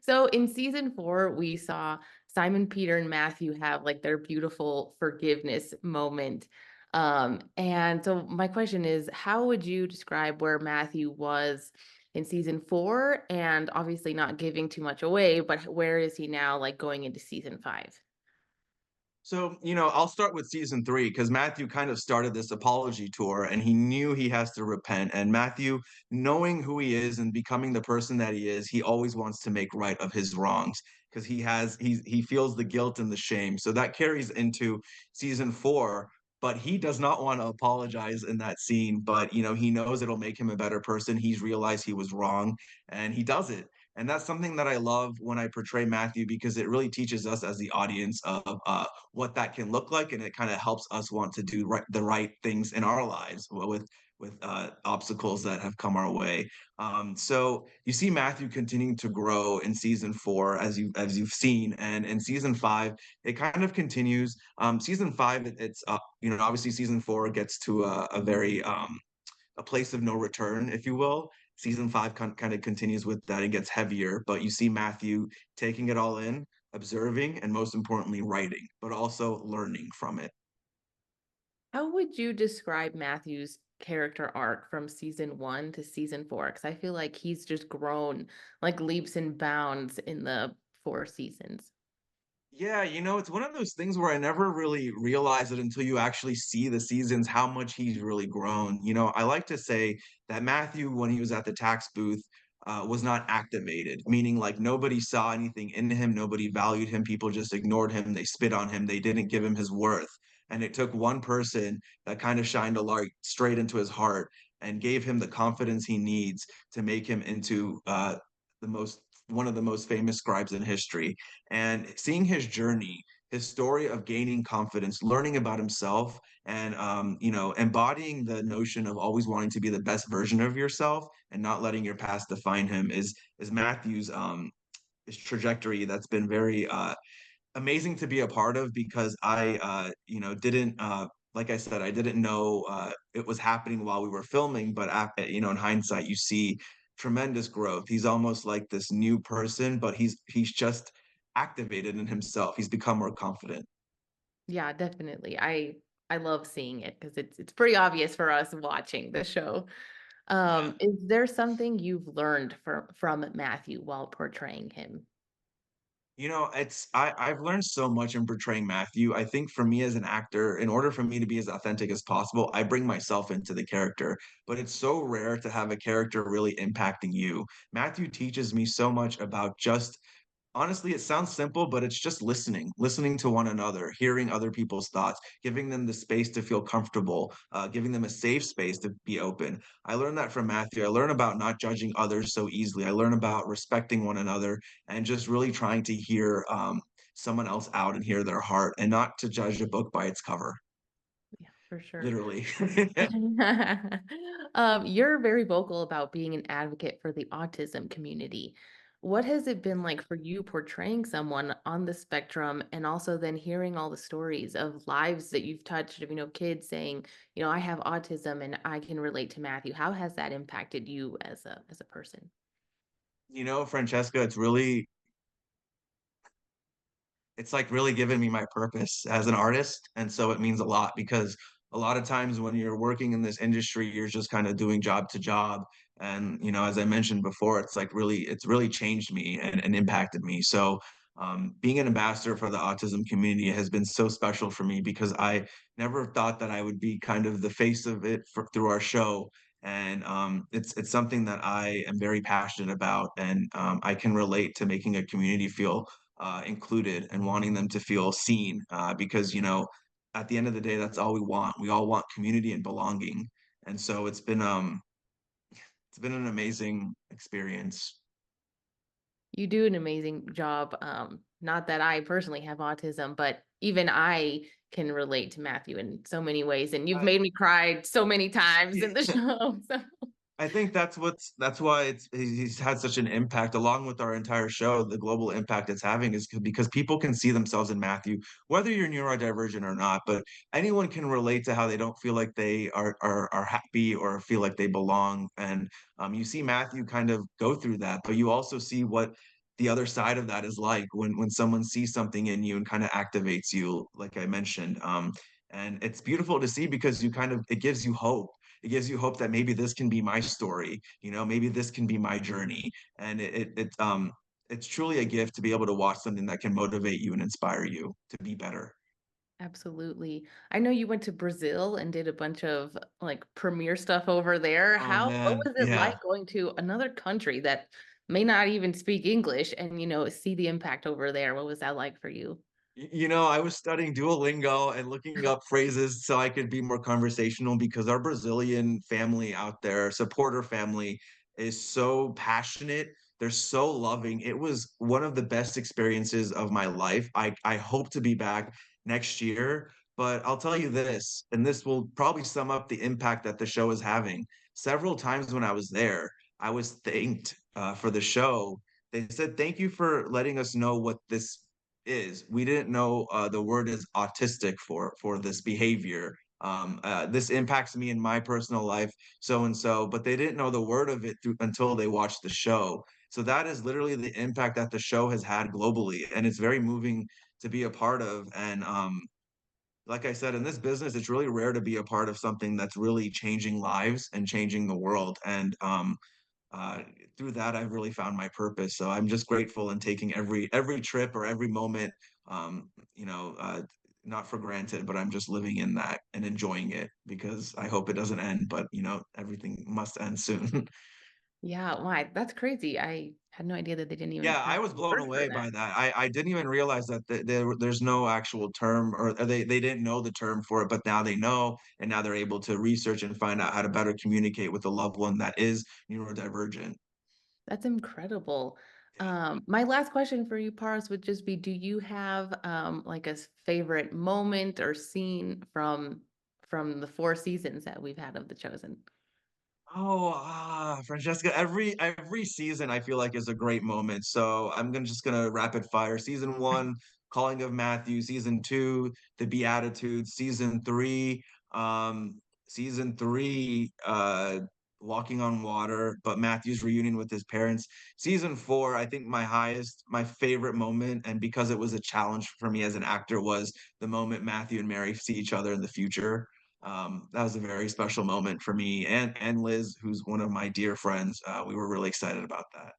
So in season 4, we saw Simon, Peter, and Matthew have like their beautiful forgiveness moment. And so my question is, how would you describe where Matthew was in season 4? And obviously not giving too much away, but where is he now, like going into season 5? So, I'll start with season three because Matthew kind of started this apology tour and he knew he has to repent. And Matthew, knowing who he is and becoming the person that he is, he always wants to make right of his wrongs because he feels the guilt and the shame. So that carries into season four. But he does not want to apologize in that scene. But he knows it'll make him a better person. He's realized he was wrong and he does it. And that's something that I love when I portray Matthew because it really teaches us as the audience of what that can look like, and it kind of helps us want to do the right things in our lives with obstacles that have come our way. So you see Matthew continuing to grow in season four, as you've seen, and in season five, it kind of continues. Season five, it's obviously season four gets to a very a place of no return, if you will. Season five kind of continues with that and gets heavier, but you see Matthew taking it all in, observing, and most importantly, writing, but also learning from it. How would you describe Matthew's character arc from season 1 to season 4? Because I feel like he's just grown like leaps and bounds in the 4 seasons. Yeah, it's one of those things where I never really realize it until you actually see the seasons, how much he's really grown. I like to say that Matthew, when he was at the tax booth, was not activated, meaning like nobody saw anything in him, nobody valued him, people just ignored him, they spit on him, they didn't give him his worth. And it took one person that kind of shined a light straight into his heart and gave him the confidence he needs to make him into the most one of the most famous scribes in history. And seeing his journey, his story of gaining confidence, learning about himself, and embodying the notion of always wanting to be the best version of yourself and not letting your past define him is Matthew's his trajectory that's been very amazing to be a part of because I didn't like I said, I didn't know it was happening while we were filming, but in hindsight, you see tremendous growth. He's almost like this new person, but he's just activated in himself. He's become more confident. Yeah, definitely. I love seeing it because it's pretty obvious for us watching the show. Yeah. Is there something you've learned from Matthew while portraying him? I've learned so much in portraying Matthew. I think for me as an actor, in order for me to be as authentic as possible, I bring myself into the character. But it's so rare to have a character really impacting you. Matthew teaches me so much about just honestly, it sounds simple, but it's just listening to one another, hearing other people's thoughts, giving them the space to feel comfortable, giving them a safe space to be open. I learned that from Matthew. I learned about not judging others so easily. I learned about respecting one another and just really trying to hear someone else out and hear their heart and not to judge a book by its cover, Yeah, for sure. literally. You're very vocal about being an advocate for the autism community. What has it been like for you portraying someone on the spectrum and also then hearing all the stories of lives that you've touched of, kids saying, I have autism and I can relate to Matthew. How has that impacted you as a person? Francesca, it's like really given me my purpose as an artist. And so it means a lot because a lot of times when you're working in this industry, you're just kind of doing job to job. And, as I mentioned before, it's really changed me and impacted me. So being an ambassador for the autism community has been so special for me because I never thought that I would be kind of the face of it through our show. And it's something that I am very passionate about, and I can relate to making a community feel included and wanting them to feel seen because at the end of the day that's all we want. We all want community and belonging, and so it's been an amazing experience. You do an amazing job. Not that I personally have autism, but even I can relate to Matthew in so many ways. And you've I, made me cry so many times in the show. So I think that's why he's had such an impact along with our entire show. The global impact it's having is because people can see themselves in Matthew, whether you're neurodivergent or not. But anyone can relate to how they don't feel like they are happy or feel like they belong. And you see Matthew kind of go through that, but you also see what the other side of that is like when someone sees something in you and kind of activates you, like I mentioned. And it's beautiful to see because you kind of it gives you hope. It gives you hope that maybe this can be my story, maybe this can be my journey. And it's truly a gift to be able to watch something that can motivate you and inspire you to be better. Absolutely. I know you went to Brazil and did a bunch of, like, premiere stuff over there. Oh What man, was it yeah. like going to another country that may not even speak English and, see the impact over there? What was that like for you? I was studying Duolingo and looking up phrases so I could be more conversational because our Brazilian family out there, supporter family, is so passionate. They're so loving. It was one of the best experiences of my life. I hope to be back next year, but I'll tell you this, and this will probably sum up the impact that the show is having. Several times when I was there, I was thanked for the show. They said, "Thank you for letting us know what this is." We didn't know the word is autistic for this behavior. This impacts me in my personal life, so and so, but they didn't know the word of it until they watched the show. So that is literally the impact that the show has had globally, and it's very moving to be a part of. And like I said, in this business, it's really rare to be a part of something that's really changing lives and changing the world. And uh, through that, I've really found my purpose. So I'm just grateful and taking every trip or every moment, um, you know, uh, not for granted, but I'm just living in that and enjoying it because I hope it doesn't end. But everything must end soon. Yeah, why? That's crazy. I had no idea that they didn't even Yeah, have I was a blown word for away that. by that. I didn't even realize that there's no actual term, or they didn't know the term for it, but now they know, and now they're able to research and find out how to better communicate with a loved one that is neurodivergent. That's incredible. My last question for you, Paras, would just be, do you have like a favorite moment or scene from the 4 seasons that we've had of The Chosen? Oh, Francesca, every season I feel like is a great moment. So I'm gonna just gonna rapid fire. Season one, Calling of Matthew. Season two, The Beatitudes. Um, season three, Walking on Water, but Matthew's reunion with his parents. Season four, I think my favorite moment, and because it was a challenge for me as an actor, was the moment Matthew and Mary see each other in the future. That was a very special moment for me and Liz, who's one of my dear friends. We were really excited about that.